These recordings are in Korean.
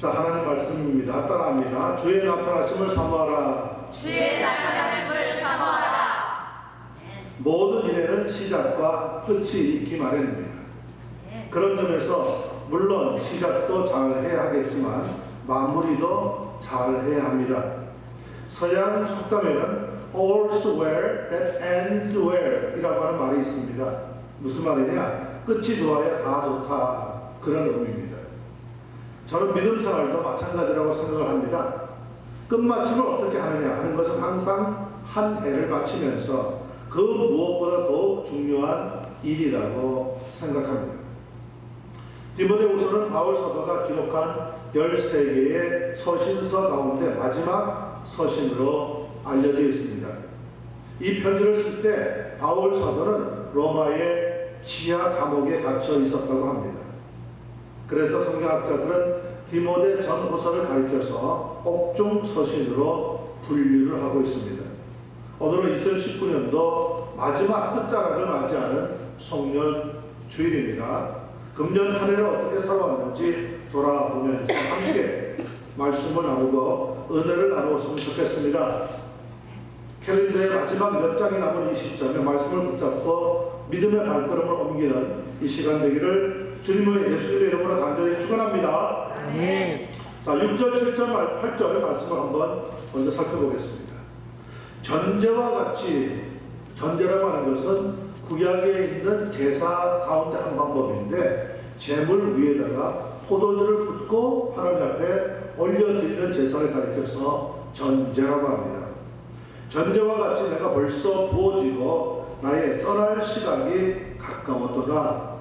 자, 하나님 말씀입니다. 따라합니다. 주의 나타나심을 사모하라. 주의 나타나심을 사모하라. 모든 일에는 시작과 끝이 있기 마련입니다. 그런 점에서 물론 시작도 잘 해야 하겠지만 마무리도 잘 해야 합니다. 서양 속담에는 all's well that ends well 이라고 하는 말이 있습니다. 무슨 말이냐? 끝이 좋아야 다 좋다, 그런 의미입니다. 저는 믿음 생활도 마찬가지라고 생각을 합니다. 끝마침을 어떻게 하느냐 하는 것은 항상 한 해를 마치면서 그 무엇보다 더욱 중요한 일이라고 생각합니다. 디모데후서는 바울 사도가 기록한 13개의 서신서 가운데 마지막 서신으로 알려져 있습니다. 이 편지를 쓸 때 바울 사도는 로마의 지하 감옥에 갇혀 있었다고 합니다. 그래서 성경학자들은 디모데 전후서를 가리켜서 옥중 서신으로 분류를 하고 있습니다. 오늘은 2019년도 마지막 끝자락을 맞이하는 송년 주일입니다. 금년 한 해를 어떻게 살아왔는지 돌아보면서 함께 말씀을 나누고 은혜를 나누었으면 좋겠습니다. 캘린더의 마지막 몇 장이 남은 이 시점에 말씀을 붙잡고 믿음의 발걸음을 옮기는 이 시간 되기를 주님의 예수님의 이름으로 간절히 축원합니다. 아멘. 자, 6절, 7절, 8절의 말씀을 한번 먼저 살펴보겠습니다. 전제와 같이, 전제라고 하는 것은 구약에 있는 제사 가운데 한 방법인데 제물 위에다가 포도주를 붓고 하나님 앞에 올려드리는 제사를 가리켜서 전제라고 합니다. 전제와 같이 내가 벌써 부어지고 나의 떠날 시각이 가까웠도다.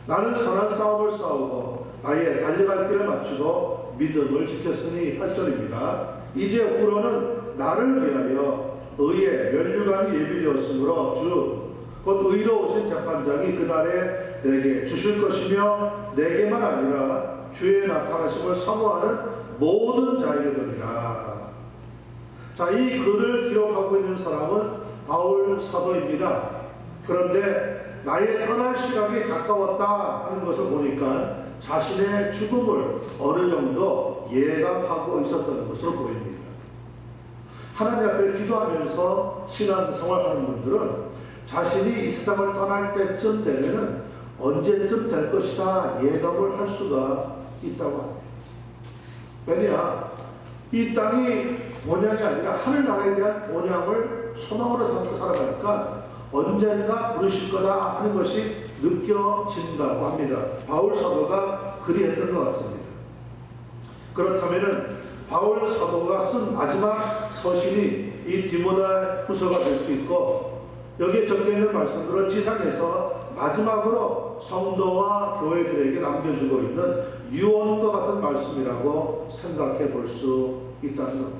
나는 선한 싸움을 싸우고 나의 달려갈 길을 마치고 믿음을 지켰으니 8절입니다. 이제 후로는 나를 위하여 의의 면류관이 예비되었으므로 주 곧 의로우신 재판장이 그날에 내게 주실 것이며 내게만 아니라 주의 나타나심을 사모하는 모든 자에게 되리라. 자, 이 글을 기록하고 있는 사람은 바울 사도입니다. 그런데 나의 떠날 시각이 가까웠다 하는 것을 보니까 자신의 죽음을 어느 정도 예감하고 있었던 것으로 보입니다. 하나님 앞에 기도하면서 신앙생활하는 분들은 자신이 이 세상을 떠날 때쯤 되면은 언제쯤 될 것이다 예감을 할 수가 있다고 합니다. 왜냐? 이 땅이 본향이 아니라 하늘나라에 대한 본향을 소망으로 삼고 살아가니까 언젠가 부르실 거다 하는 것이 느껴진다고 합니다. 바울 사도가 그리했던 것 같습니다. 그렇다면은 바울 사도가 쓴 마지막 서신이 이 디모데후서가 될 수 있고 여기에 적혀있는 말씀들은 지상에서 마지막으로 성도와 교회들에게 남겨주고 있는 유언과 같은 말씀이라고 생각해 볼 수 있다는 겁니다.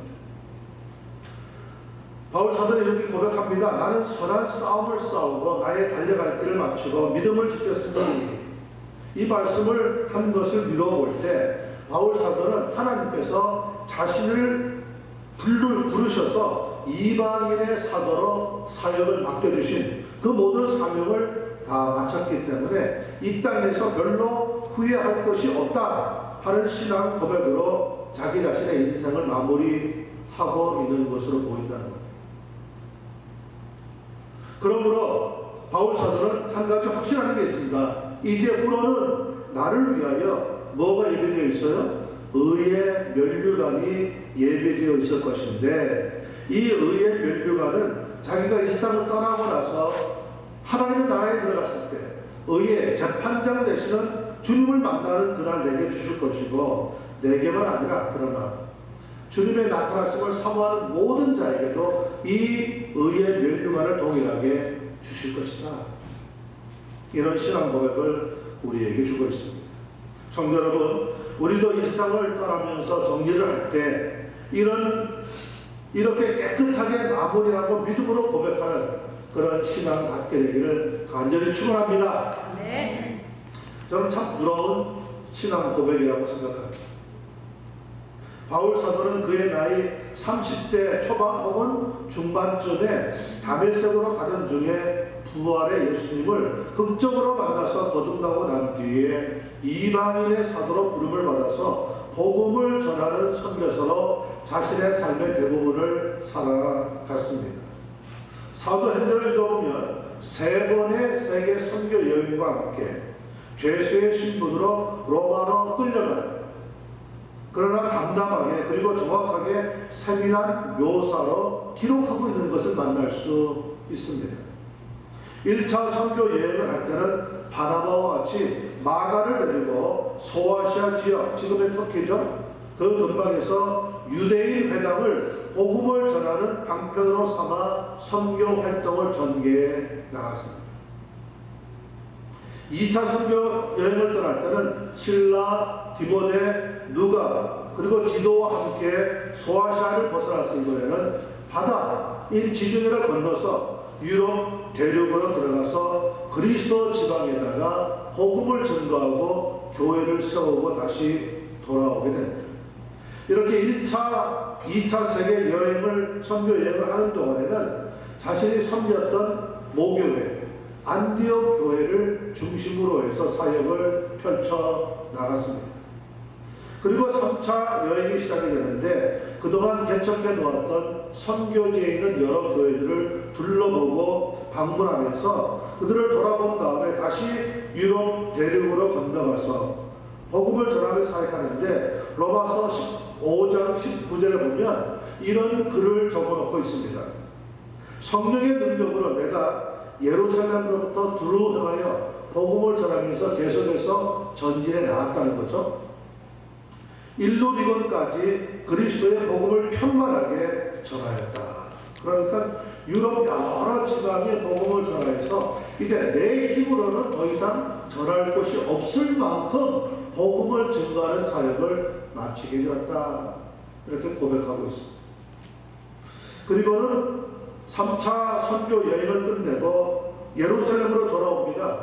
바울 사도는 이렇게 고백합니다. 나는 선한 싸움을 싸우고 나의 달려갈 길을 마치고 믿음을 지켰으니 이 말씀을 한 것을 미뤄볼 때 바울 사도는 하나님께서 자신을 부르셔서 이방인의 사도로 사역을 맡겨주신 그 모든 사명을 다 마쳤기 때문에 이 땅에서 별로 후회할 것이 없다 하는 신앙 고백으로 자기 자신의 인생을 마무리하고 있는 것으로 보인다는 것. 그러므로 바울 사도는 한 가지 확신하는 게 있습니다. 이제 후로는 나를 위하여 뭐가 예비되어 있어요? 의의 면류관이 예비되어 있을 것인데 이 의의 면류관은 자기가 이 세상을 떠나고 나서 하나님의 나라에 들어갔을 때 의의 재판장 되시는 주님을 만나는 그날 내게 주실 것이고 내게만 아니라 그러나 주님의 나타나심을 사모하는 모든 자에게도 이 의의 면류관을 동일하게 주실 것이다. 이런 신앙 고백을 우리에게 주고 있습니다. 성도 여러분, 우리도 이 세상을 떠나면서 정리를 할 때 이렇게 깨끗하게 마무리하고 믿음으로 고백하는 그런 신앙 갖게 되기를 간절히 축원합니다. 네. 저는 참 부러운 신앙 고백이라고 생각합니다. 바울 사도는 그의 나이 30대 초반 혹은 중반쯤에 다메섹으로 가던 중에 부활의 예수님을 극적으로 만나서 거듭나고 난 뒤에 이방인의 사도로 부름을 받아서 복음을 전하는 선교사로 자신의 삶의 대부분을 살아갔습니다. 사도행전을 읽어보면 3번의 세계 선교 여행과 함께 죄수의 신분으로 로마로 끌려가는, 그러나 담담하게 그리고 정확하게 세밀한 묘사로 기록하고 있는 것을 만날 수 있습니다. 1차 선교 여행을 할 때는 바나바와 같이 마가를 데리고 소아시아 지역, 지금의 터키죠, 그 근방에서 유대인 회당을 복음을 전하는 방편으로 삼아 선교 활동을 전개해 나갔습니다. 2차 선교 여행을 떠날 때는 신라, 디모데, 누가 그리고 디도와 함께 소아시아를 벗어나서 이번에는 바다인 지중해를 건너서 유럽 대륙으로 들어가서 그리스도 지방에다가 복음을 전도하고 교회를 세우고 다시 돌아오게 됩니다. 이렇게 1차, 2차 세계 여행을, 선교 여행을 하는 동안에는 자신이 섬겼던 모교회, 안디옥 교회를 중심으로 해서 사역을 펼쳐 나갔습니다. 그리고 3차 여행이 시작이 되는데 그동안 개척해 놓았던 선교지에 있는 여러 교회들을 둘러보고 방문하면서 그들을 돌아본 다음에 다시 유럽 대륙으로 건너가서 복음을 전하며 사역하는데 로마서 15장 19절에 보면 이런 글을 적어놓고 있습니다. 성령의 능력으로 내가 예루살렘으로부터 두루 향하여 복음을 전하면서 계속해서 전진해 나갔다는 거죠. 일루리곤까지 그리스도의 복음을 편만하게 전하였다. 그러니까 유럽 여러 지방에 복음을 전하여서 이제 내 힘으로는 더 이상 전할 곳이 없을 만큼 복음을 증거하는 사역을 마치게 되었다. 이렇게 고백하고 있습니다. 그리고는 3차 선교 여행을 끝내고 예루살렘으로 돌아옵니다.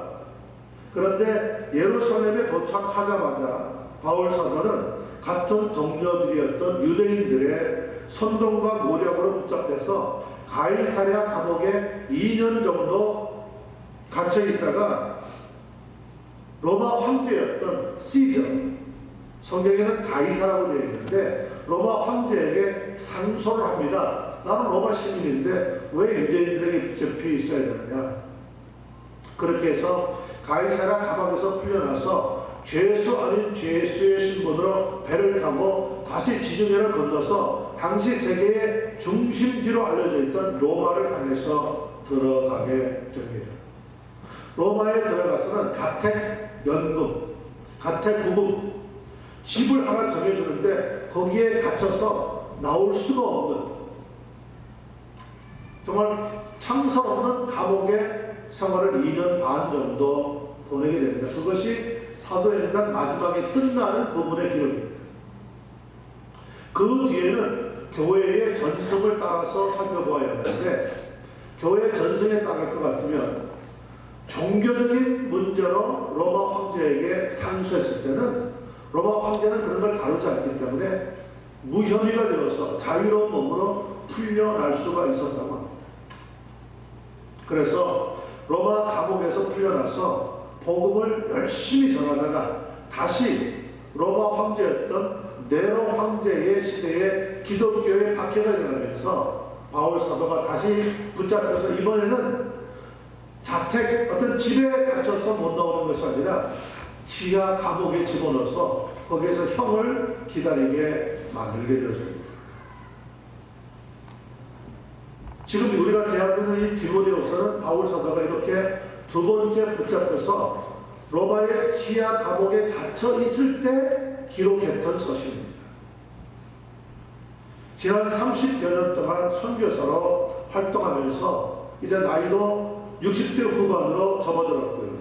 그런데 예루살렘에 도착하자마자 바울 사도는 같은 동료들이었던 유대인들의 선동과 모략으로 붙잡혀서 가이사랴 감옥에 2년 정도 갇혀 있다가 로마 황제였던 시저, 성경에는 가이사라고 되어 있는데 로마 황제에게 상소를 합니다. 나는 로마 시민인데 왜 유대인들에게 붙잡혀 있어야 되느냐. 그렇게 해서 가이사랴 감옥에서 풀려나서 죄수 아닌 죄수의 신분으로 배를 타고 다시 지중해를 건너서 당시 세계의 중심지로 알려져 있던 로마를 향해서 들어가게 됩니다. 로마에 들어가서는 가택연금, 가택구금, 집을 하나 정해주는데 거기에 갇혀서 나올 수가 없는 정말 창설 없는 감옥의 생활을 2년 반 정도 보내게 됩니다. 그것이 사도행전 마지막에 끝나는 부분의 기록입니다. 그 뒤에는 교회의 전성을 따라서 살펴보아야 하는데 교회의 전성에 따를 것 같으면 종교적인 문제로 로마 황제에게 상소했을 때는 로마 황제는 그런 걸 다루지 않기 때문에 무혐의가 되어서 자유로운 몸으로 풀려날 수가 있었다고 합니다. 그래서 로마 감옥에서 풀려나서 복음을 열심히 전하다가 다시 로마 황제였던 네로 황제의 시대에 기독교의 박해가 일어나면서 바울 사도가 다시 붙잡혀서 이번에는 자택 어떤 집에 갇혀서 못 나오는 것이 아니라 지하 감옥에 집어넣어서 거기에서 형을 기다리게 만들게 되어집니다. 지금 우리가 대하고 있는 이 디모데후서는 바울 사도가 이렇게 두 번째 붙잡혀서 로마의 지하 감옥에 갇혀 있을 때 기록했던 서신입니다. 지난 30여 년 동안 선교사로 활동하면서 이제 나이도 60대 후반으로 접어들었고요.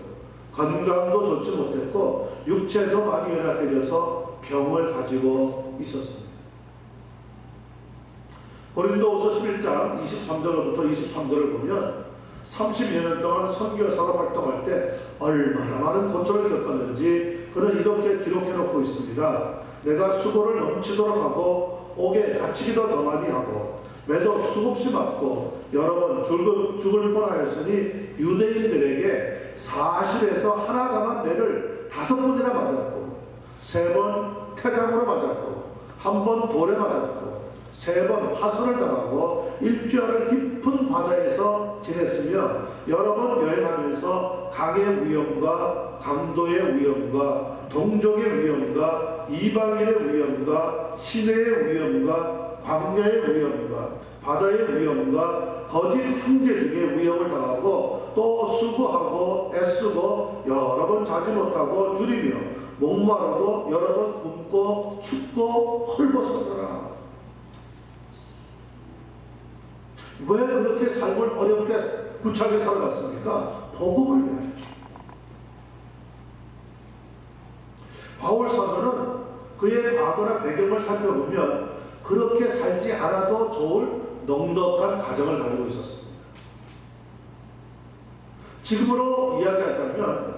건강도 좋지 못했고 육체도 많이 연약해져서 병을 가지고 있었습니다. 고린도후서 11장 23절부터 23절을 보면 30여 년 동안 선교사로 활동할 때 얼마나 많은 고초를 겪었는지 그는 이렇게 기록해놓고 있습니다. 내가 수고를 넘치도록 하고 옥에 갇히기도 더 많이 하고 매도 수없이 맞고 여러 번 죽을 뻔하였으니 유대인들에게 40에서 하나 감한 매를 5번이나 맞았고 3번 태장으로 맞았고, 한 번 돌에 맞았고, 3번 파선을 당하고 일주일을 깊은 바다에서 지냈으며 여러 번 여행하면서 강의 위험과 강도의 위험과 동족의 위험과 이방인의 위험과 시내의 위험과 광야의 위험과 바다의 위험과 거짓 형제 중에 위험을 당하고 또 수고하고 애쓰고 여러 번 자지 못하고 줄이며 목마르고 여러 번 굶고 춥고 헐벗었더라. 왜 그렇게 삶을 어렵게 구차하게 살아갔습니까? 복음을 위하여. 바울 사도는 그의 과거나 배경을 살펴보면 그렇게 살지 않아도 좋을 넉넉한 가정을 가지고 있었습니다. 지금으로 이야기하자면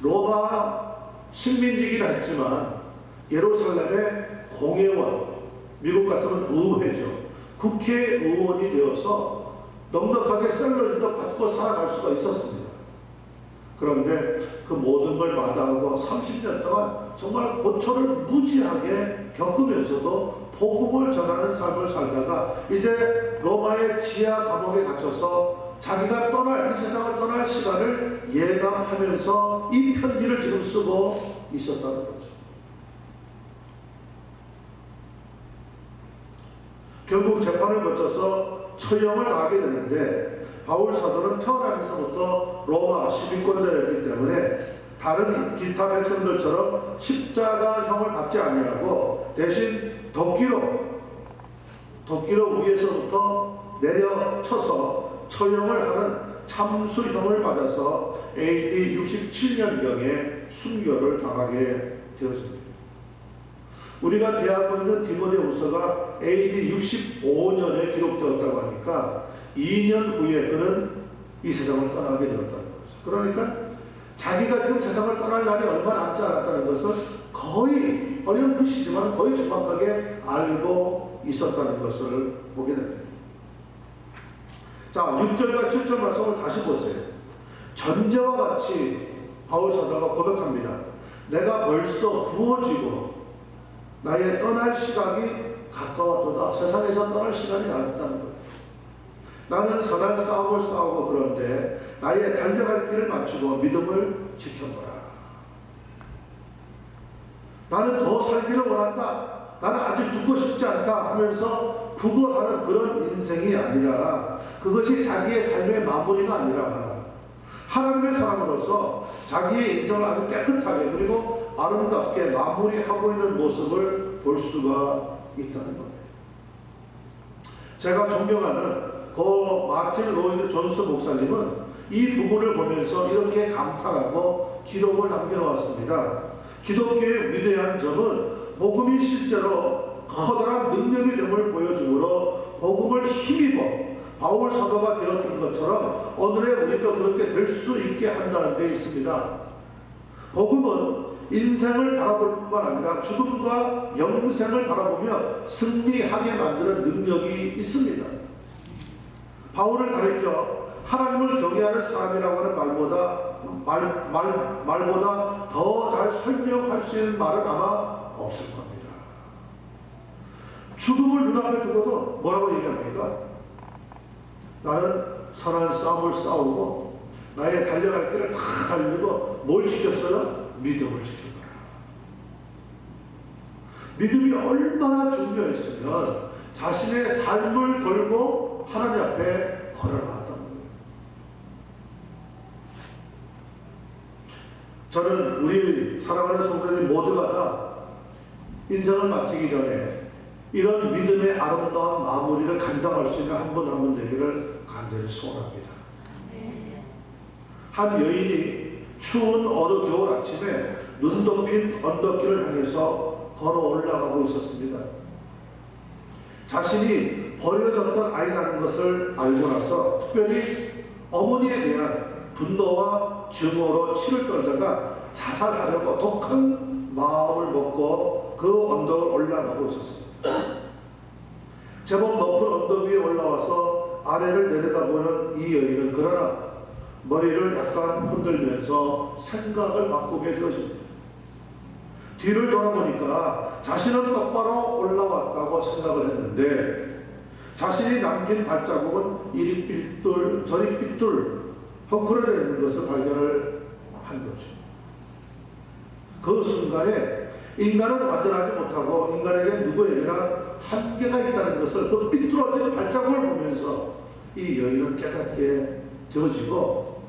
로마 식민지긴 했지만 예루살렘의 공회원, 미국 같으면 의회죠. 국회의원이 되어서 넉넉하게 샐러리도 받고 살아갈 수가 있었습니다. 그런데 그 모든 걸 마다하고 30년 동안 정말 고초를 무지하게 겪으면서도 복음을 전하는 삶을 살다가 이제 로마의 지하 감옥에 갇혀서 자기가 떠날, 이 세상을 떠날 시간을 예감하면서 이 편지를 지금 쓰고 있었다는 거죠. 결국 재판을 거쳐서 처형을 당하게 되는데 바울 사도는 태어나면서부터 로마 시민권자였기 때문에 다른 기타 백성들처럼 십자가형을 받지 아니하고 대신 덕기로 위에서부터 내려쳐서 처형을 하는 참수형을 받아서 AD 67년경에 순교를 당하게 되었습니다. 우리가 대하고 있는 디모데후서가 AD 65년에 기록되었다고 하니까 2년 후에 그는 이 세상을 떠나게 되었다는 거죠. 그러니까 자기가 지금 세상을 떠날 날이 얼마 남지 않았다는 것을 거의 어렴풋이지만 거의 정확하게 알고 있었다는 것을 보게 됩니다. 자, 6절과 7절 말씀을 다시 보세요. 전제와 같이 바울 사도가 고백합니다. 내가 벌써 부어지고 나의 떠날 시각이 가까웠도다. 세상에서 떠날 시간이 나왔다는 거예요. 나는 선한 싸움을 싸우고 그런데 나의 달려갈 길을 마치고 믿음을 지켜보라. 나는 더 살기를 원한다. 나는 아직 죽고 싶지 않다 하면서 구걸하는 그런 인생이 아니라 그것이 자기의 삶의 마무리가 아니라 하나님의 사람으로서 자기의 인생을 아주 깨끗하게 그리고 아름답게 마무리하고 있는 모습을 볼 수가 있다는 겁니다. 제가 존경하는 마틴 로이드 존스 목사님은 이 부분을 보면서 이렇게 감탄하고 기록을 남겨놓았습니다. 기독교의 위대한 점은 복음이 실제로 커다란 능력이 됨을 보여주므로 복음을 힘입어 바울 사도가 되었던 것처럼 오늘의 우리도 그렇게 될 수 있게 한다는 데 있습니다. 복음은 인생을 바라볼 뿐만 아니라 죽음과 영생을 바라보며 승리하게 만드는 능력이 있습니다. 바울을 가리켜 하나님을 경외하는 사람이라고 하는 말보다 더 잘 설명할 수 있는 말은 아마 없을 겁니다. 죽음을 눈앞에 두고도 뭐라고 얘기합니까? 나는 선한 싸움을 싸우고 나의 달려갈 길을 다 달리고 뭘 지켰어요? 믿음을 지켰더라. 믿음이 얼마나 중요했으면 자신의 삶을 걸고 하나님 앞에 걸어나왔다는 거예요. 저는 우리 사랑하는 성도님 모두가 다 인생을 마치기 전에 이런 믿음의 아름다운 마무리를 감당할 수 있는 한 분 한 분 되기를 간절히 소원합니다. 한 여인이 추운 어느 겨울 아침에 눈 덮인 언덕길을 향해서 걸어 올라가고 있었습니다. 자신이 버려졌던 아이라는 것을 알고 나서 특별히 어머니에 대한 분노와 증오로 치를 떨다가 자살하려고 독한 마음을 먹고 그 언덕을 올라가고 있었습니다. 제법 높은 언덕 위에 올라와서 아래를 내려다보는 이 여인은 그러나 머리를 약간 흔들면서 생각을 바꾸게 되었습니다. 뒤를 돌아보니까 자신은 똑바로 올라왔다고 생각을 했는데 자신이 남긴 발자국은 이리 삐뚤 저리 삐뚤 헝클어져 있는 것을 발견을 한 거죠. 그 순간에 인간은 완전하지 못하고 인간에게 누구에게나 한계가 있다는 것을 그 삐뚤어진 발자국을 보면서 이 여인은 깨닫게 되어지고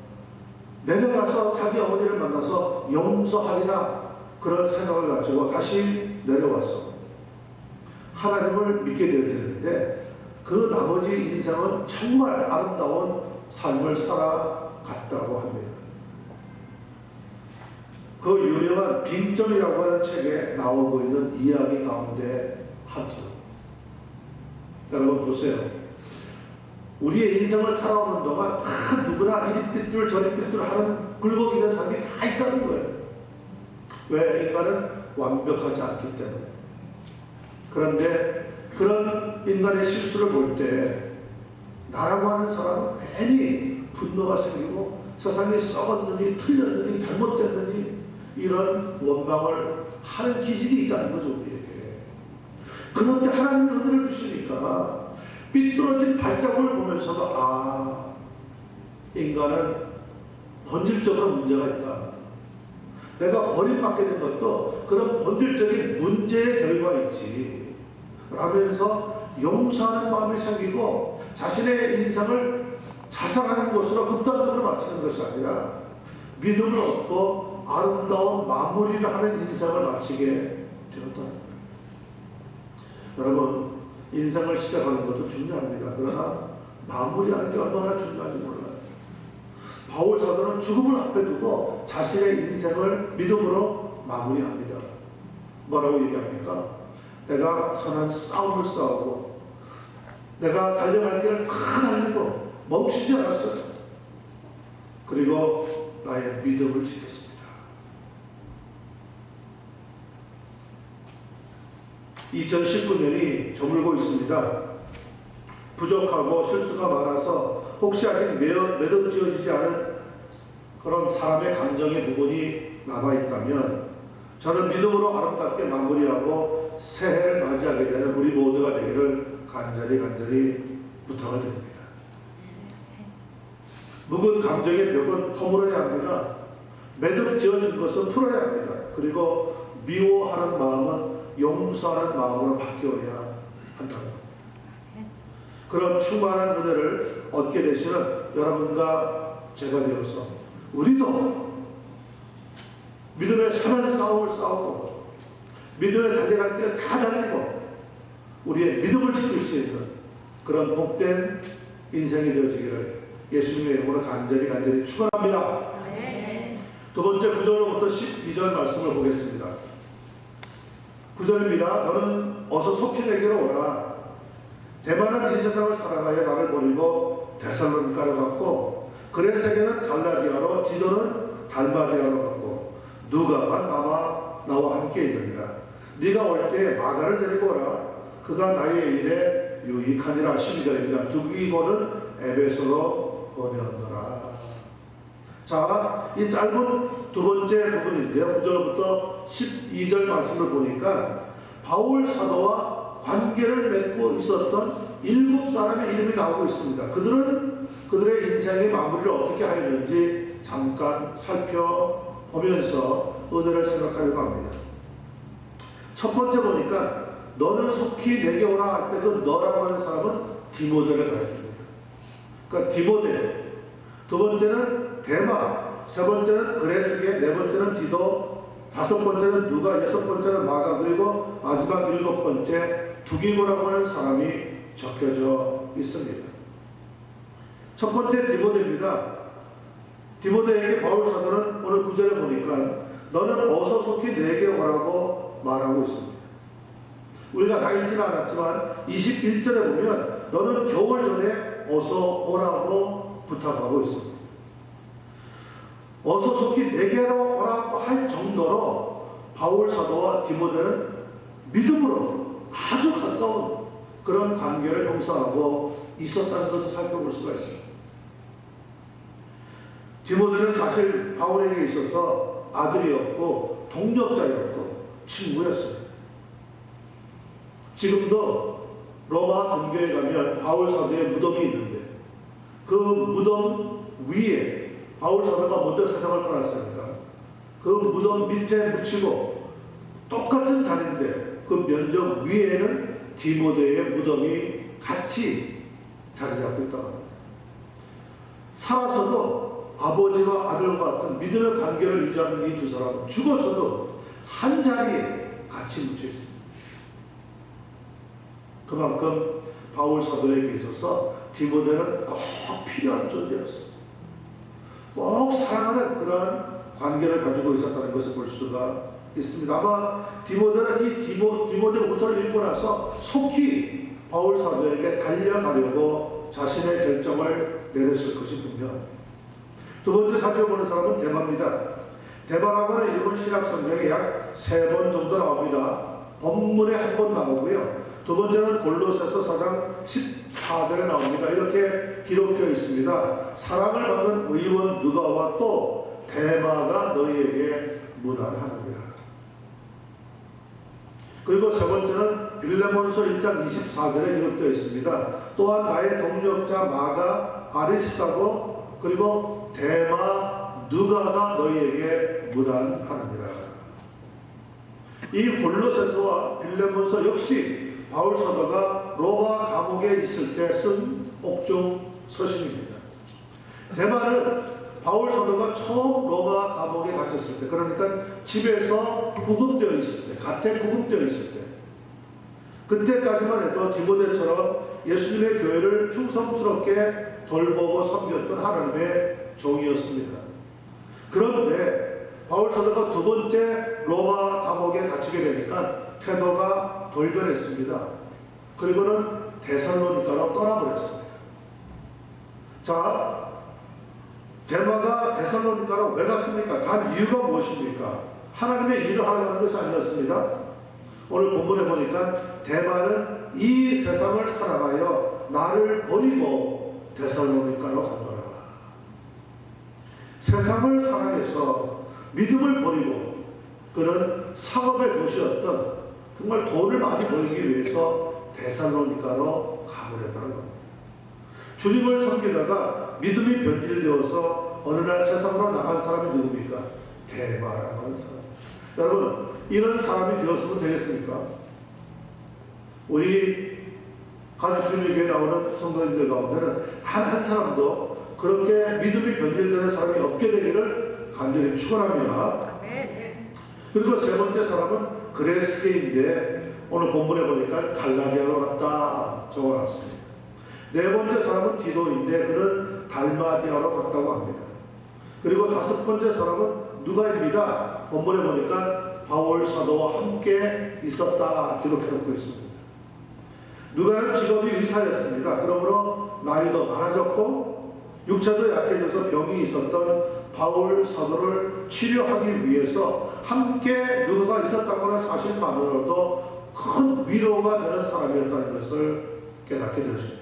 내려가서 자기 어머니를 만나서 용서하리라 그런 생각을 가지고 다시 내려와서 하나님을 믿게 되었는데 그 나머지 인생은 정말 아름다운 삶을 살아갔다고 합니다. 그 유명한 빈점이라고 하는 책에 나오고 있는 이야기 가운데 하나. 여러분 보세요. 우리의 인생을 살아오는 동안 다 누구나 이리 삐뚤 저리 삐뚤 하는 굴곡이는 삶이 다 있다는 거예요. 왜? 인간은 완벽하지 않기 때문에. 그런데 그런 인간의 실수를 볼 때 나라고 하는 사람은 괜히 분노가 생기고 세상이 썩었느니 틀렸느니 잘못됐느니 이런 원망을 하는 기질이 있다는 거죠, 우리에게. 그런데 하나님 은혜를 주시니까 삐뚤어진 발자국을 보면서도 인간은 본질적으로 문제가 있다. 내가 버림받게 된 것도 그런 본질적인 문제의 결과이지 라면서 용서하는 마음이 생기고 자신의 인생을 자살하는 것으로 극단적으로 마치는 것이 아니라 믿음을 얻고 아름다운 마무리를 하는 인생을 마치게 되었다는 거예요. 여러분, 인생을 시작하는 것도 중요합니다. 그러나 마무리하는 게 얼마나 중요한지 몰라요. 바울 사도는 죽음을 앞에 두고 자신의 인생을 믿음으로 마무리합니다. 뭐라고 얘기합니까? 내가 선한 싸움을 싸우고 내가 달려갈 길을 다 달리고 멈추지 않았어요. 그리고 나의 믿음을 지켰습니다. 2019년이 저물고 있습니다. 부족하고 실수가 많아서 혹시 아직 매듭지어지지 않은 그런 사람의 감정의 부분이 남아있다면 저는 믿음으로 아름답게 마무리하고 새해를 맞이하게 되는 우리 모두가 되기를 간절히 부탁을 드립니다. 묵은 감정의 벽은 허물어야 합니다. 매듭지어진 것은 풀어야 합니다. 그리고 미워하는 마음은 용서하는 마음으로 바뀌어야 한다는 것. 그런 충만한 은혜를 얻게 되시는 여러분과 제가 되어서 우리도 믿음의 선한 싸움을 싸우고 믿음의 달려갈 길을 다 달리고 우리의 믿음을 지킬 수 있는 그런 복된 인생이 되어지기를 예수님의 이름으로 간절히 축원합니다. 두 번째 9절부터 12절 말씀을 보겠습니다. 9절입니다. 너는 어서 속히 내게로 오라. 대만은 이 세상을 살아가야 나를 버리고 데살로니가로 갔고 그레세게는 갈라디아로 디도는 달마디아로 갔고 누가만 나와 함께 있느니라. 네가 올 때 마가를 데리고 오라. 그가 나의 일에 유익하니라. 12절입니다. 두기고는 에베소로 보내었노라. 자, 이 짧은 두 번째 부분인데요. 9절부터 12절 말씀을 보니까 바울 사도와 관계를 맺고 있었던 7사람의 이름이 나오고 있습니다. 그들은 그들의 인생의 마무리를 어떻게 하였는지 잠깐 살펴보면서 은혜를 생각하려고 합니다. 첫 번째 보니까 너는 속히 내게 오라 할 때 그 너라고 하는 사람은 디모데를 가르칩니다. 그러니까 디모데, 두 번째는 데마, 세 번째는 그레스게, 네 번째는 디도, 다섯 번째는 누가, 여섯 번째는 마가, 그리고 마지막 7번째 두기고라고 하는 사람이 적혀져 있습니다. 첫 번째 디모데입니다. 디모데에게 바울 사도는 오늘 9절에 보니까 너는 어서 속히 내게 오라고 말하고 있습니다. 우리가 다 읽지는 않았지만 21절에 보면 너는 겨울 전에 어서 오라고 부탁하고 있습니다. 어서 속히 내게로 오라고 할 정도로 바울 사도와 디모데는 믿음으로 아주 가까운 그런 관계를 형성하고 있었다는 것을 살펴볼 수가 있습니다. 디모데는 사실 바울에게 있어서 아들이었고 동력자였고 친구였습니다. 지금도 로마 근교에 가면 바울 사도의 무덤이 있는데 그 무덤 위에 바울 사도가 먼저 세상을 떠났으니까 그 무덤 밑에 묻히고 똑같은 자리인데 그 면적 위에는 디모데의 무덤이 같이 자리 잡고 있다고 합니다. 살아서도 아버지와 아들과 같은 믿음의 관계를 유지하는 이 두 사람은 죽어서도 한 자리에 같이 묻혀 있습니다. 그만큼 바울 사도에게 있어서 디모데는 꼭 필요한 존재였습니다. 꼭 사랑하는 그러한 관계를 가지고 있었다는 것을 볼 수가 있습니다. 아마 디모데는 이 디모데 후서를 읽고 나서 속히 바울 사도에게 달려가려고 자신의 결정을 내렸을 것이 분명합니다. 두 번째 살펴보는 사람은 데마입니다. 데마라고는 일본 신약 성경에 약 3번 정도 나옵니다. 본문에 한 번 나오고요. 두 번째는 골로새서 4장 14절에 나옵니다. 이렇게 기록되어 있습니다. 사랑을 받는 의원 누가와 또 데마가 너희에게 문안하느니라. 그리고 세 번째는 빌레몬서 1장 24절에 기록되어 있습니다. 또한 나의 동력자 마가 아리스타고 그리고 데마 누가가 너희에게 문안하느니라. 이 골로새서와 빌레몬서 역시 바울 사도가 로마 감옥에 있을 때 쓴 옥중 서신입니다. 데마는 바울 사도가 처음 로마 감옥에 갇혔을 때, 그러니까 집에서 구금되어 있을 때, 갓에 구금되어 있을 때, 그때까지만 해도 디모데처럼 예수님의 교회를 충성스럽게 돌보고 섬겼던 하나님의 종이었습니다. 그런데 바울 사도가 두 번째 로마 감옥에 갇히게 되니까 태도가 돌변했습니다. 그리고는 데살로니가로 떠나버렸습니다. 자, 데마가 데살로니가로 왜 갔습니까? 간 이유가 무엇입니까? 하나님의 일을 하러 가는 것이 아니었습니다. 오늘 본문에 보니까 데마는 이 세상을 사랑하여 나를 버리고 데살로니가로 갔노라. 세상을 사랑해서 믿음을 버리고 그는 상업의 도시였던 정말 돈을 많이 벌기 위해서 데살로니가로 가버렸다는 겁니다. 주님을 섬기다가 믿음이 변질되어서 어느 날 세상으로 나간 사람이 누굽니까? 데마라고 하는 사람. 여러분, 이런 사람이 되었으면 되겠습니까? 우리 가수주님의 교회에 나오는 성도님들 가운데는 단 한 사람도 그렇게 믿음이 변질되는 사람이 없게 되기를 간절히 축원합니다. 그리고 세 번째 사람은 그레스게인데 오늘 본문에 보니까 갈라디아로 갔다 적어놨습니다. 네 번째 사람은 디도인데 그는 달마디아로 갔다고 합니다. 그리고 다섯 번째 사람은 누가입니다. 본문에 보니까 바울 사도와 함께 있었다 기록해놓고 있습니다. 누가는 직업이 의사였습니다. 그러므로 나이도 많아졌고 육체도 약해져서 병이 있었던 바울 사도를 치료하기 위해서 함께 누가가 있었다고 하는 사실만으로도 큰 위로가 되는 사람이었다는 것을 깨닫게 되었습니다.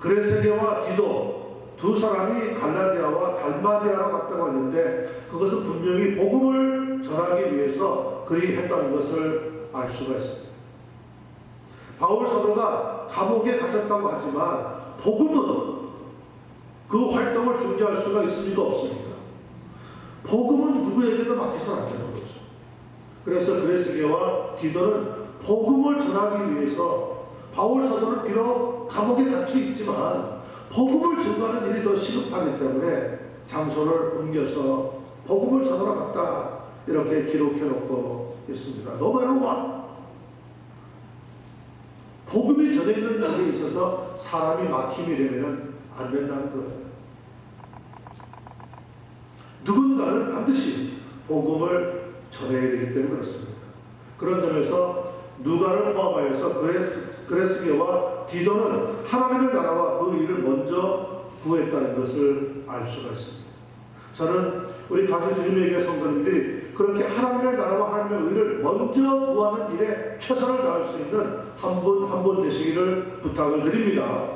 그레세게와 디도 두 사람이 갈라디아와 달마디아로 갔다고 했는데 그것은 분명히 복음을 전하기 위해서 그리 했다는 것을 알 수가 있습니다. 바울 사도가 감옥에 갇혔다고 하지만 복음은 그 활동을 중지할 수가 있을 리가 없습니다. 복음은 누구에게도 맡기서는 안 되는 거죠. 그래서 그레스게와 디도는 복음을 전하기 위해서 바울 사도는 비록 감옥에 갇혀 있지만 복음을 전하는 일이 더 시급하기 때문에 장소를 옮겨서 복음을 전하러 갔다 이렇게 기록해 놓고 있습니다. 노메로와 복음이 전해지는 일에 있어서 사람이 막힘이 되면 안 된다는 거예요. 누군가는 반드시 복음을 전해야 되기 때문에 그렇습니다. 그런 점에서 누가를 포함하여서 그레스게와 디도는 하나님의 나라와 그 일을 먼저 구했다는 것을 알 수가 있습니다. 저는 우리 가수 주님의 교회 성도님들이 그렇게 하나님의 나라와 하나님의 의를 먼저 구하는 일에 최선을 다할 수 있는 한 분 한 분 되시기를 부탁을 드립니다.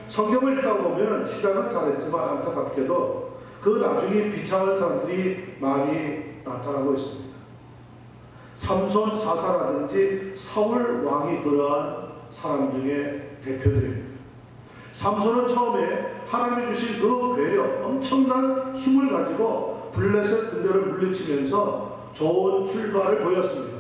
성경을 읽다 보면 시작은 잘했지만 안타깝게도 그 나중에 비참한 사람들이 많이 나타나고 있습니다. 삼손 사사라든지 사울 왕이 그러한 사람 중에 대표들입니다. 삼손은 처음에 하나님이 주신 그 괴력, 엄청난 힘을 가지고 블레셋 군대를 물리치면서 좋은 출발을 보였습니다.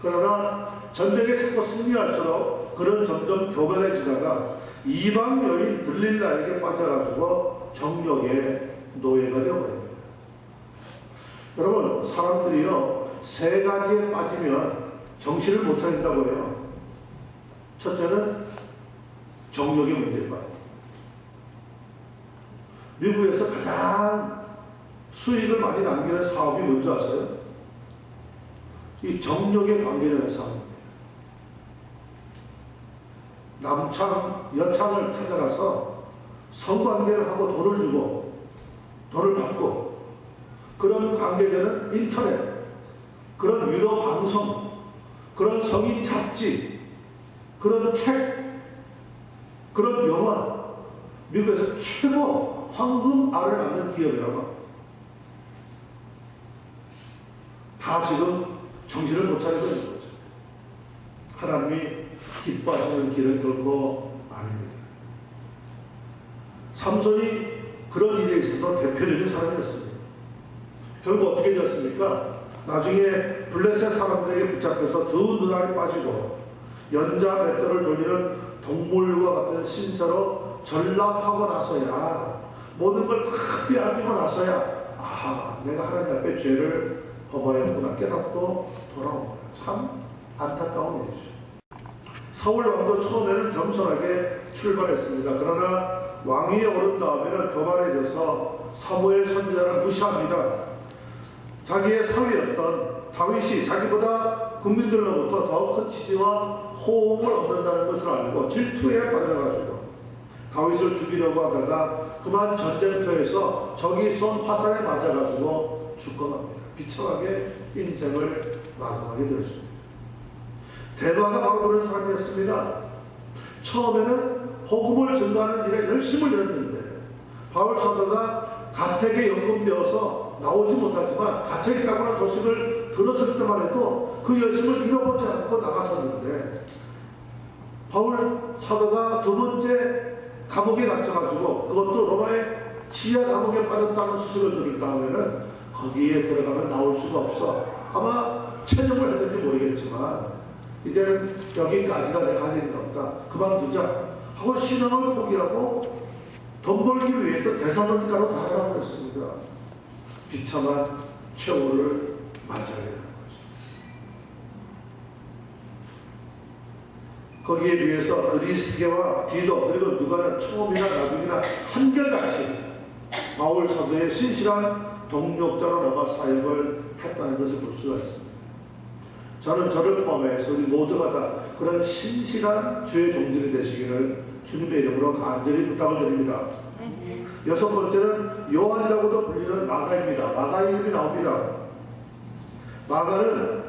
그러나 전쟁에 자꾸 승리할수록 그는 점점 교만해지다가 이방 여인 들릴라에게 빠져가지고 정욕의 노예가 되어버립니다. 여러분, 사람들이요, 세 가지에 빠지면 정신을 못 차린다고 해요. 첫째는 정욕의 문제입니다. 미국에서 가장 수익을 많이 남기는 사업이 뭔지 아세요? 이 정욕에 관계되는 사업입니다. 남창, 여창을 찾아가서 성관계를 하고 돈을 주고 돈을 받고 그런 관계되는 인터넷, 그런 유료 방송, 그런 성인 잡지, 그런 책, 그런 영화, 미국에서 최고 황금알을 낳는 기업이라고 다 지금 정신을 못 차리고 있는 거죠. 하나님이 기뻐하시는 길은 결코 아닙니다. 삼손이 그런 일에 있어서 대표적인 사람이었습니다. 결국 어떻게 되었습니까? 나중에 블레셋 사람들에게 붙잡혀서 두 눈알이 빠지고 연자 맷돌을 돌리는 동물과 같은 신세로 전락하고 나서야, 모든 걸 다 빼앗기고 나서야, 아, 내가 하나님 앞에 죄를 범하였구나 깨닫고 돌아옵니다. 참 안타까운 일이죠. 사울 왕도 처음에는 겸손하게 출발했습니다. 그러나 왕위에 오른 다음에는 교만해져서 사무엘 선지자를 무시합니다. 자기의 사위였던 다윗이 자기보다 국민들로부터 더 큰 지지와 호응을 얻는다는 것을 알고 질투에 빠져가지고 다윗을 죽이려고 하다가 그만 전쟁터에서 적이 쏜 화살에 맞아가지고 죽고 맙니다. 비참하게 인생을 마감하게 되었습니다. 대마가 바로 그런 사람이었습니다. 처음에는 복음을 증거하는 일에 열심을 내었는데 바울 사도가 가택에 연금되어서 나오지 못하지만 갇혀 있다고는 소식을 들었을 때만 해도 그 열심을 잃어보지 않고 나갔었는데 바울 사도가 두 번째 감옥에 갇혀가지고 그것도 로마의 지하 감옥에 빠졌다는 소식을 들을 다음에는 거기에 들어가면 나올 수가 없어. 아마 체념을 했는지 모르겠지만 이제는 여기까지가 내가 할 일이 없다. 그만두자 하고 신앙을 포기하고 돈 벌기 위해서 대사로니까로 달아나고 했습니다. 비참한 최후를 맞이하게 되는 거죠. 거기에 비해서 그리스계와 디도 그리고 누가는 처음이나 나중이나 한결같이 바울 사도의 신실한 동력자로 남아 사역을 했다는 것을 볼 수가 있습니다. 저는 저를 포함해서 우리 모두가 다 그런 신실한 주의 종들이 되시기를 주님의 이름으로 간절히 부탁을 드립니다. 여섯 번째는 요한이라고도 불리는 마가입니다. 마가 이름이 나옵니다. 마가는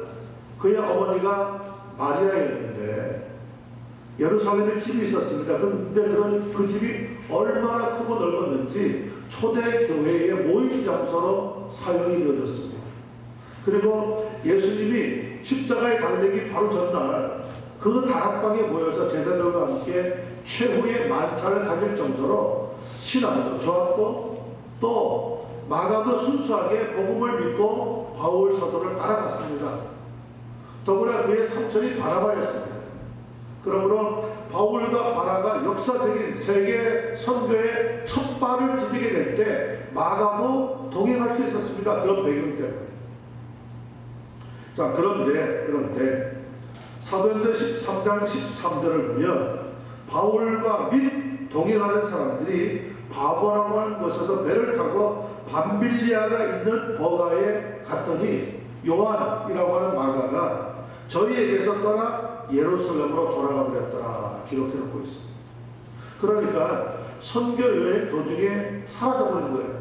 그의 어머니가 마리아였는데 예루살렘에 집이 있었습니다. 근데 그 집이 얼마나 크고 넓었는지 초대 교회의 모임 장소로 사용이 이루어졌습니다. 그리고 예수님이 십자가에 달리기 바로 전날 그 다락방에 모여서 제자들과 함께 최후의 만찬을 가질 정도로 신앙도 좋았고 또 마가도 순수하게 복음을 믿고 바울 사도를 따라갔습니다. 더구나 그의 삼촌이 바나바였습니다. 그러므로 바울과 바나가 역사적인 세계 선교의 첫 발을 디디게 될 때 마가도 동행할 수 있었습니다. 그런 배경 때문에. 자, 그런데 사도행전 13장 13절을 보면 바울과 및 동행하는 사람들이 바보라고 하는 곳에서 배를 타고 밤빌리아가 있는 버가에 갔더니 요한이라고 하는 마가가 저희에게서 떠나 예루살렘으로 돌아가 버렸더라 기록해 놓고 있습니다. 그러니까 선교 여행 도중에 사라져버린 거예요.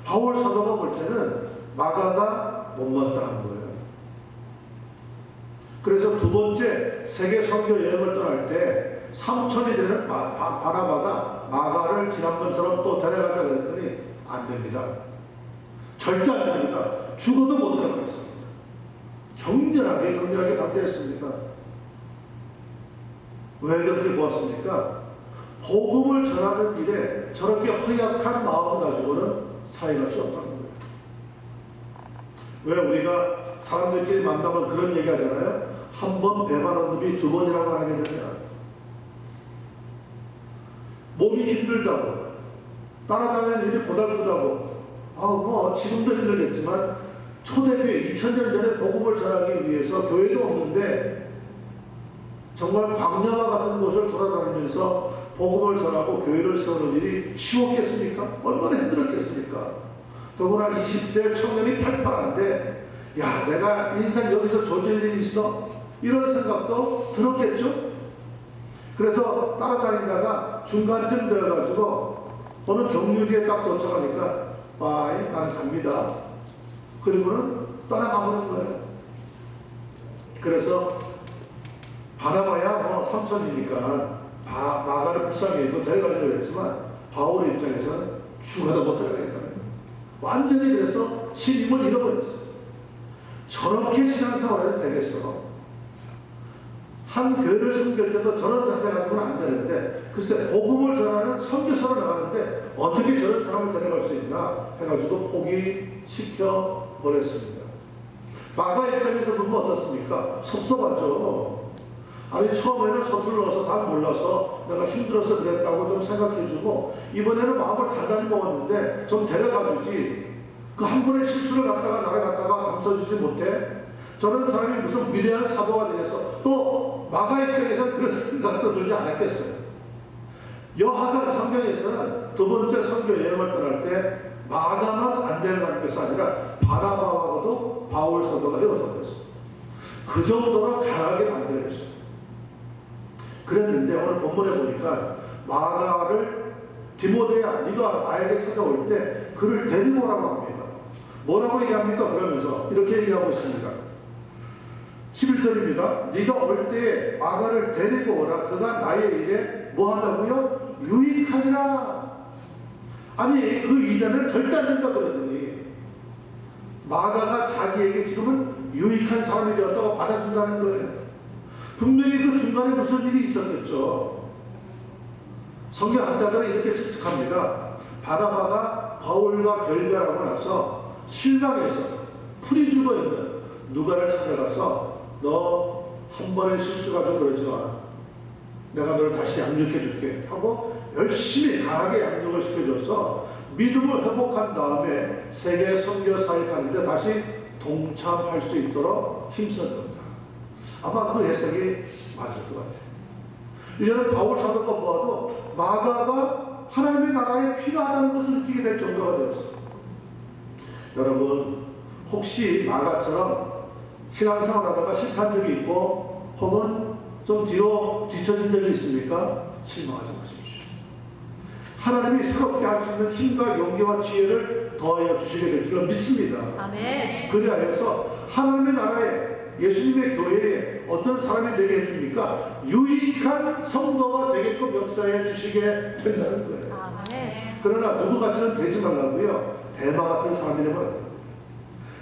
바울 사도가 볼 때는 마가가 못마땅한 거예요. 그래서 두 번째 세계 선교 여행을 떠날 때 삼촌이 되는 바나바가 마가를 지난번처럼 또 데려가자 그랬더니 안 됩니다. 절대 안 됩니다. 죽어도 못 데려가겠습니다. 격렬하게 반대했습니다. 왜 그렇게 보았습니까? 복음을 전하는 일에 저렇게 허약한 마음 가지고는 사용할 수 없다는 거예요. 왜 우리가 사람들끼리 만나면 그런 얘기 하잖아요. 한 번 배반한 놈이 두 번이라고 하게 되면 몸이 힘들다고 따라다니는 일이 고달프다고 지금도 힘들겠지만 초대교회 2000년 전에 복음을 전하기 위해서 교회도 없는데 정말 광야와 같은 곳을 돌아다니면서 복음을 전하고 교회를 세우는 일이 쉬웠겠습니까? 얼마나 힘들었겠습니까? 더구나 20대 청년이 팔팔한데 야 내가 인생 여기서 조질 일이 있어? 이런 생각도 들었겠죠? 그래서 따라다니다가 중간쯤 되어가지고 어느 경유지에 딱 도착하니까 빠이 나는 갑니다. 그리고는 떠나가버린 거예요. 그래서 바나바야 삼촌이니까 마가를 불쌍히 여기고 데려가려고 했지만 바울 입장에서는 죽어도 못 데려가겠다는 거예요. 완전히 그래서 신임을 잃어버렸어요. 저렇게 신앙생활 해도 되겠어. 한 교회를 섬길 때도 저런 자세 가지고는 안 되는데 글쎄 복음을 전하는 선교사로 나가는데 어떻게 저런 사람을 데려갈 수 있나 해가지고 포기시켜 버렸습니다. 마가 입장에서 보면 어떻습니까? 섭섭하죠. 아니 처음에는 서툴러서 잘 몰라서 내가 힘들어서 그랬다고 좀 생각해주고 이번에는 마음을 단단히 먹었는데 좀 데려가주지 그 한 번의 실수를 갖다가 나를 갖다가 감싸주지 못해 저런 사람이 무슨 위대한 사도가 되겠어. 또 마가 입장에서는 그런 생각도 들지 않았겠어요. 여하간 성경에서는 두 번째 선교 여행을 떠날 때 마가만 안 데려가는 것이 아니라 바나바하고도 바울 사도가 헤어져 버렸어요. 그 정도로 강하게 반대를 했어요. 그랬는데 오늘 본문에 보니까 마가를 디모데야 네가 나에게 찾아올 때 그를 데리고 오라고 합니다. 뭐라고 얘기합니까? 그러면서 이렇게 얘기하고 있습니다. 11절입니다. 네가 올 때에 마가를 데리고 오라. 그가 나의 일에 뭐 한다고요? 유익하니라. 아니 그 이전에는 절대 안 된다 그러더니 마가가 자기에게 지금은 유익한 사람이 되었다고 받아준다는 거예요. 분명히 그 중간에 무슨 일이 있었겠죠. 성경학자들은 이렇게 추측합니다. 바나바가 바울과 결별하고 나서 실망해서 풀이 죽어있는 누가를 찾아가서 너 한 번의 실수 가지고 그러지 마. 내가 너를 다시 양육해 줄게 하고 열심히 강하게 양육을 시켜줘서 믿음을 회복한 다음에 세계 선교 사역하는데 다시 동참할 수 있도록 힘써준다. 아마 그 해석이 맞을 것 같아요. 이제는 바울 사도가 보아도 마가가 하나님의 나라에 필요하다는 것을 느끼게 될 정도가 되었어요. 여러분 혹시 마가처럼 신앙생활 하다가 실패한 적이 있고 혹은 좀 뒤로 뒤처진 적이 있습니까? 실망하지 마십시오. 하나님이 새롭게 할 수 있는 힘과 용기와 지혜를 더하여 주시게 될 줄로 믿습니다. 아멘. 그리하여서 하나님의 나라에 예수님의 교회에 어떤 사람이 되게 해줍니까? 유익한 성도가 되게끔 역사해 주시게 된다는 거예요. 아멘. 그러나 누구같이는 되지 말라고요. 대마 같은 사람이 되면 안 돼요.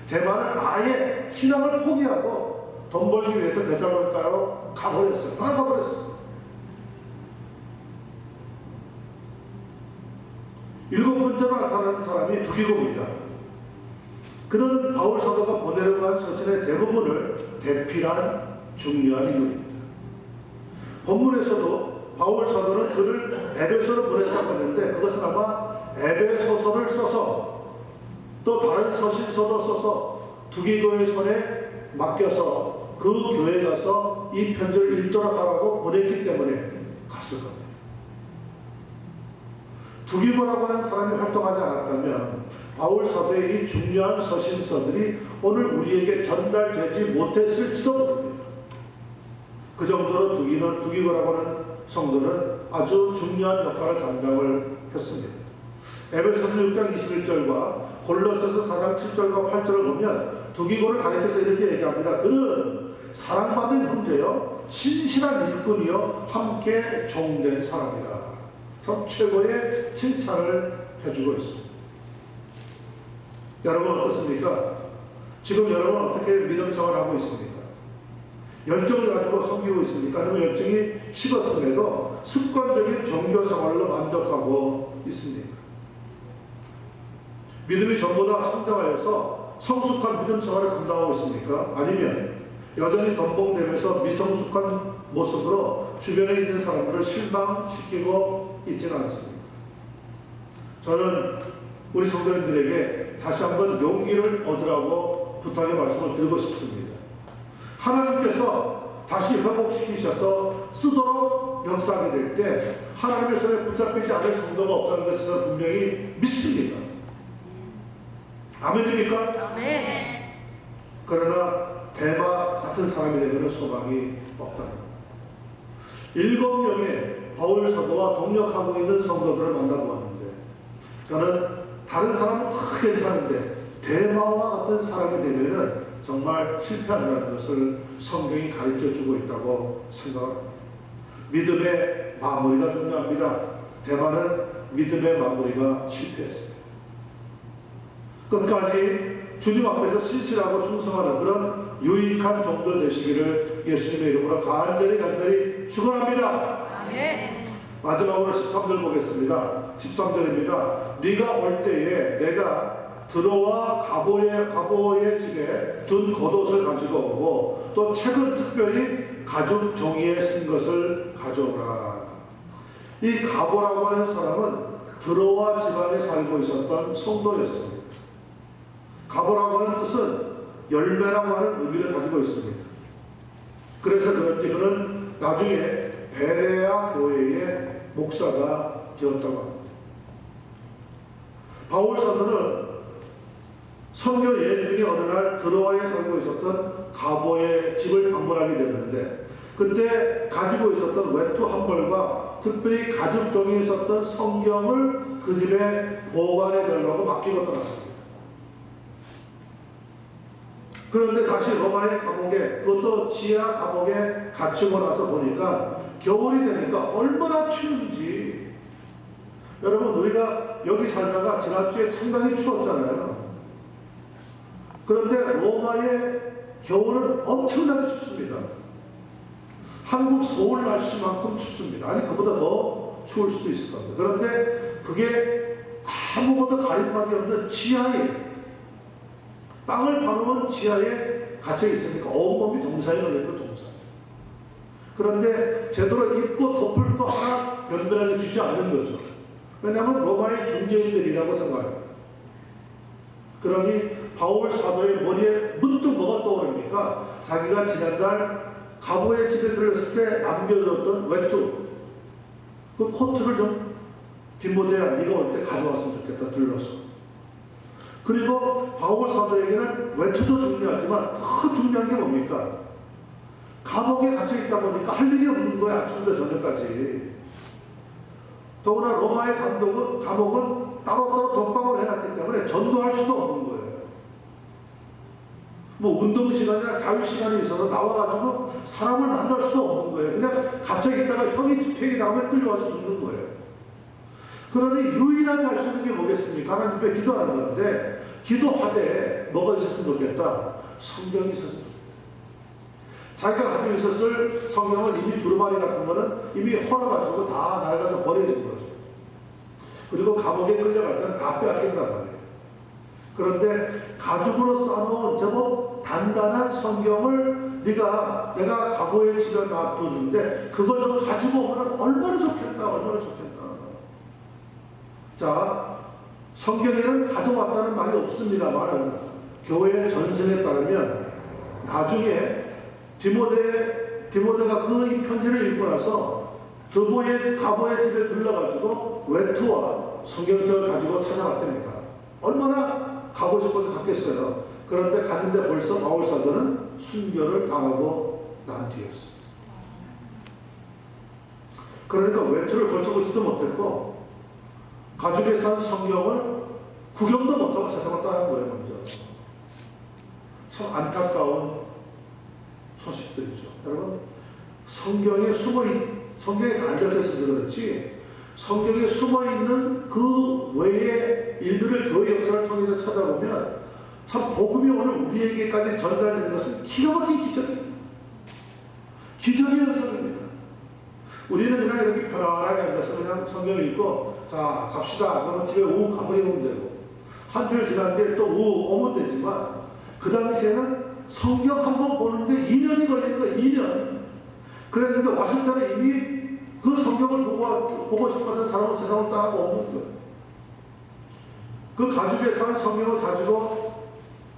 대마는 아예 신앙을 포기하고 돈 벌기 위해서 데살로니가로 가버렸어요. 떠나가버렸어요. 일곱 번째로 나타나는 사람이 두기고입니다. 그는 바울 사도가 보내려고 한 서신의 대부분을 대필한 중요한 인물입니다. 본문에서도 바울 사도는 그를 에베소로 보냈다고 했는데 그것은 아마 에베소서를 써서 또 다른 서신서도 써서 두기고의 손에 맡겨서 그 교회에 가서 이 편지를 읽도록 하라고 보냈기 때문에 갔을 겁니다. 두기고라고 하는 사람이 활동하지 않았다면 바울 사도의 이 중요한 서신서들이 오늘 우리에게 전달되지 못했을지도 모릅니다. 그 정도로 두기고라고 하는 성도는 아주 중요한 역할을 감당을 했습니다. 에베소서 6장 21절과 골로새서 4장 7절과 8절을 보면 두기고를 가리켜서 이렇게 얘기합니다. 그는 사랑받는 형제요 신실한 일꾼이요 함께 종된 사람이다. 참 최고의 칭찬을 해주고 있습니다. 여러분 어떻습니까? 지금 여러분 어떻게 믿음 생활하고 있습니까? 열정을 가지고 섬기고 있습니까? 아니면 열정이 식었음에도 습관적인 종교 생활로 만족하고 있습니까? 믿음이 전보다 성장하여서 성숙한 믿음 생활을 감당하고 있습니까? 아니면 여전히 덤벙대면서 미성숙한 모습으로 주변에 있는 사람들을 실망시키고 있지는 않습니다. 저는 우리 성도님들에게 다시 한번 용기를 얻으라고 부탁의 말씀을 드리고 싶습니다. 하나님께서 다시 회복시키셔서 쓰도록 역사하게 될 때 하나님의 손에 붙잡히지 않을 성도가 없다는 것을 저는 분명히 믿습니다. 아멘입니까? 아멘. 그러나 대마 같은 사람이 되면 소망이 없다. 7명의 바울 사도와 동역하고 있는 성도들을 만나고 왔는데 저는 다른 사람은 다 괜찮은데 대마와 같은 사람이 되면 정말 실패한다는 것을 성경이 가르쳐주고 있다고 생각합니다. 믿음의 마무리가 중요합니다. 대마는 믿음의 마무리가 실패했습니다. 끝까지 주님 앞에서 신실하고 충성하는 그런 유익한 종들 되시기를 예수님의 이름으로 간절히 축원합니다. 아멘. 마지막으로 13절 보겠습니다. 13절입니다. 네가 올 때에 내가 드로와 가보의 집에 둔 겉옷을 가지고 오고 또 책은 특별히 가죽 종이에 쓴 것을 가져오라. 이 가보라고 하는 사람은 드로와 집안에 살고 있었던 성도였습니다. 가보라고 하는 뜻은 열매라고 하는 의미를 가지고 있습니다. 그래서 그런지 그는 나중에 베레아 교회의 목사가 되었다고 합니다. 바울 사도는 선교 여행 중에 어느 날 드로아에 살고 있었던 가보의 집을 방문하게 되었는데 그때 가지고 있었던 외투 한 벌과 특별히 가죽 종이에 있었던 성경을 그 집에 보관해 달라고 맡기고 떠났습니다. 그런데 다시 로마의 감옥에, 그것도 지하 감옥에 갇히고 나서 보니까 겨울이 되니까 얼마나 추운지. 여러분 우리가 여기 살다가 지난주에 상당히 추웠잖아요. 그런데 로마의 겨울은 엄청나게 춥습니다. 한국 서울 날씨만큼 춥습니다. 아니 그보다 더 추울 수도 있을 겁니다. 그런데 그게 아무것도 가림막이 없는 지하에, 땅을 파놓은 지하에 갇혀 있으니까 온몸이 동사에 걸리는 동사. 그런데 제대로 입고 덮을 거 하나 면밀하게 주지 않는 거죠. 왜냐하면 로마의 중재인들이라고 생각합니다. 그러니 바울 사도의 머리에 문득 뭐가 떠오릅니까? 자기가 지난달 가보의 집에 들어갔을 때 남겨줬던 외투, 그 코트를 좀 디모데야 네가 올 때 가져왔으면 좋겠다 들러서. 그리고 바울 사도에게는 외투도 중요하지만 더 중요한 게 뭡니까? 감옥에 갇혀 있다 보니까 할 일이 없는 거야. 아침부터 저녁까지. 더구나 로마의 감옥은 따로따로 독방을 해놨기 때문에 전도할 수도 없는 거예요. 뭐 운동 시간이나 자유 시간이 있어서 나와가지고 사람을 만날 수도 없는 거예요. 그냥 갇혀 있다가 형이 집행이 나오면 끌려와서 죽는 거예요. 그러니 유일하게 할 수 있는 게 뭐겠습니까? 하나님 앞에 기도하는 건데 기도하되 뭐가 있었으면 좋겠다? 성경이 있었으면 좋겠다. 자기가 가지고 있었을 성경은 이미 두루마리 같은 거는 이미 헐어가지고 다 낡아서 버려진 거죠. 그리고 감옥에 끌려갈 때는 다 빼앗긴단 말이에요. 그런데 가죽으로 싸놓은 제법 단단한 성경을 내가 가보의 집에 놔두는데 그걸 좀 가지고 오면 얼마나 좋겠다, 얼마나 좋겠다. 자, 성경에는 가져왔다는 말이 없습니다만 교회의 전승에 따르면 나중에 디모데가 그 이 편지를 읽고 나서 가보의 집에 들러가지고 외투와 성경책을 가지고 찾아갔답니다. 얼마나 가고 싶어서 갔겠어요. 그런데 갔는데 벌써 바울 사도는 순교를 당하고 난 뒤였어요. 그러니까 외투를 걸쳐보지도 못했고 가죽에 산 성경을 구경도 못하고 세상을 떠난 거예요. 먼저. 참 안타까운 소식들이죠. 여러분 성경에 다 안 적혀서 그렇지 성경에 숨어있는 그 외의 일들을 교회 역사를 통해서 찾아보면 참 복음이 오늘 우리에게까지 전달되는 것은 기가 막힌 기적입니다. 기적의 현상입니다. 우리는 그냥 이렇게 편안하게 앉아서 그냥 성경 읽고 자 갑시다 그러면 집에 우 가버리면 되고 한 주일 지난 뒤에 또 우 오면 되지만 그 당시에는 성경 한 번 보는데 2년이 걸리는 거예요. 2년. 그랬는데 와싱턴에 이미 그 성경을 보고 싶어하는 사람은 세상을 떠나고 없는 거예요. 그 가죽에 쌓은 성경을 가지고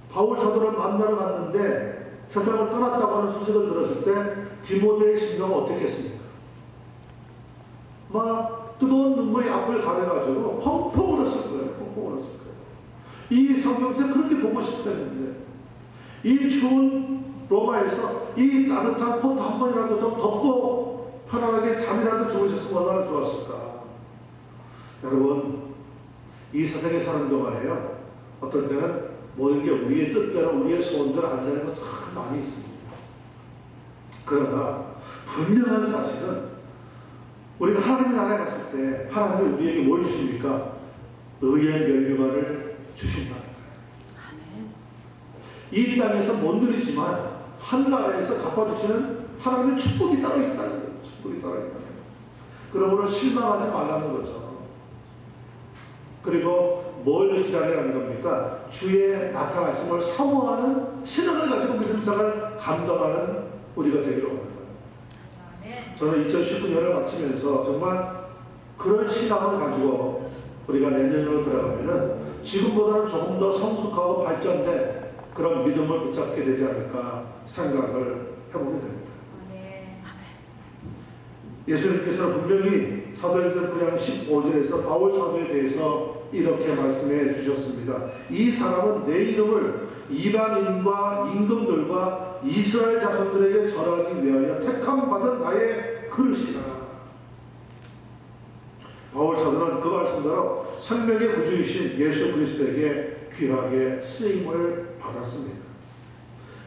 바울 사도를 만나러 갔는데 세상을 떠났다고 하는 소식을 들었을 때 디모데의 심정은 어땠겠습니까? 막 뜨거운 눈물이 앞을 가려가지고 펑펑 울었을 거예요. 펑펑 울었을 거예요. 이 성경책 그렇게 보고 싶었는데 이 추운 로마에서 이 따뜻한 코트 한 번이라도 좀 덮고 편안하게 잠이라도 주무셨으면 얼마나 좋았을까. 여러분 이 세상에 사는 동안에요 어떨 때는 모든 게 우리의 뜻대로 우리의 소원대로 안 되는 거 참 많이 있습니다. 그러나 분명한 사실은 우리가 하나님의 나라에 갔을 때 하나님이 우리에게 뭘 주십니까? 의의 멸류관을 주신다. 이 땅에서 못 누리지만 하늘나라에서 갚아주시는 하나님의 축복이 따로 있다는 거예요. 축복이 따로 있다는 거예요. 그러므로 실망하지 말라는 거죠. 그리고 뭘 기다리라는 겁니까? 주의 나타나심을 사모하는 신앙을 가지고 믿음 생활을 감당하는 우리가 되기로 합니다. 저는 2019년을 마치면서 정말 그런 신앙을 가지고 우리가 내년으로 들어가면은 지금보다는 조금 더 성숙하고 발전된 그런 믿음을 붙잡게 되지 않을까 생각을 해보게 됩니다. 예수님께서는 분명히 사도행전 9장 15절에서 바울 사도에 대해서 이렇게 말씀해 주셨습니다. 이 사람은 내 이름을 이방인과 임금들과 이스라엘 자손들에게 전하기 위하여 택함 받은 나의 그릇이라. 바울 사도는 그 말씀대로 생명의 구주이신 예수 그리스도에게 귀하게 쓰임을 받았습니다.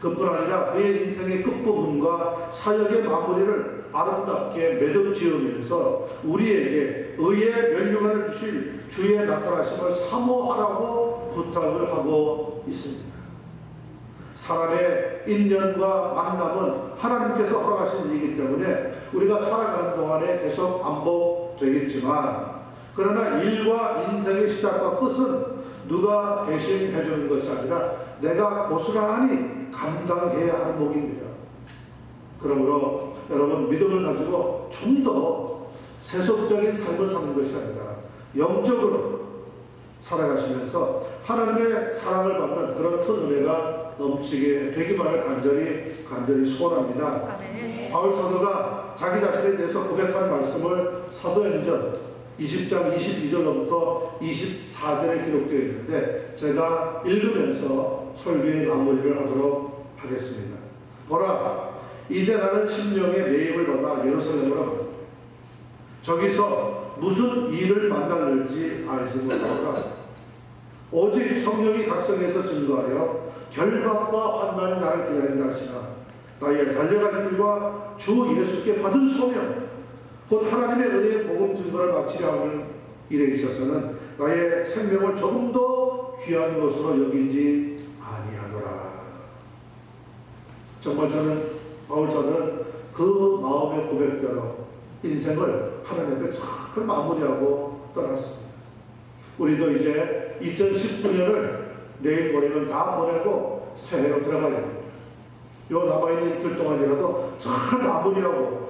그뿐 아니라 그의 인생의 끝부분과 사역의 마무리를 아름답게 매듭 지으면서 우리에게 의의 멸류관을 주실 주의 나타나심을 사모하라고 부탁을 하고 있습니다. 사람의 인연과 만남은 하나님께서 허락하신 일이기 때문에 우리가 살아가는 동안에 계속 반복되겠지만 그러나 일과 인생의 시작과 끝은 누가 대신 해주는 것이 아니라 내가 고스란히 감당해야 하는 목입니다. 그러므로 여러분 믿음을 가지고 좀 더 세속적인 삶을 사는 것이 아니라 영적으로 살아가시면서 하나님의 사랑을 받는 그런 큰 은혜가 넘치게 되기만을 간절히 소원합니다. 바울 사도가 자기 자신에 대해서 고백한 말씀을 사도행전 20장 22절로부터 24절에 기록되어 있는데 제가 읽으면서 설교의 마무리를 하도록 하겠습니다. 보라, 이제 나는 심령의 매임을 받아 예루살렘으로 갑니다. 저기서 무슨 일을 만날는지 알지 못하노라. 오직 성령이 각성해서 증거하여 결박과 환난이 나를 기다린다 하시나 나의 달려갈 길과 주 예수께 받은 소명 곧 하나님의 은혜의 복음 증거를 마치려 하는 일에 있어서는 나의 생명을 조금 더 귀한 것으로 여기지 아니하노라. 정말 저는 바울 사도는 그 마음의 고백대로 인생을 하나님 앞에 잘 마무리하고 떠났습니다. 우리도 이제 2019년을 내일 모레는 다 보내고 새해로 들어가야 됩니다. 요 남아있는 이틀 동안이라도 잘 마무리하고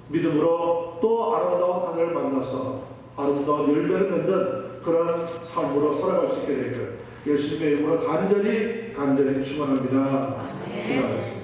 믿음으로 또 아름다운 하늘을 만나서 아름다운 열매를 맺는 그런 삶으로 살아갈 수 있게 되기를 예수님의 이름으로 간절히 축원합니다. 기도하겠습니다.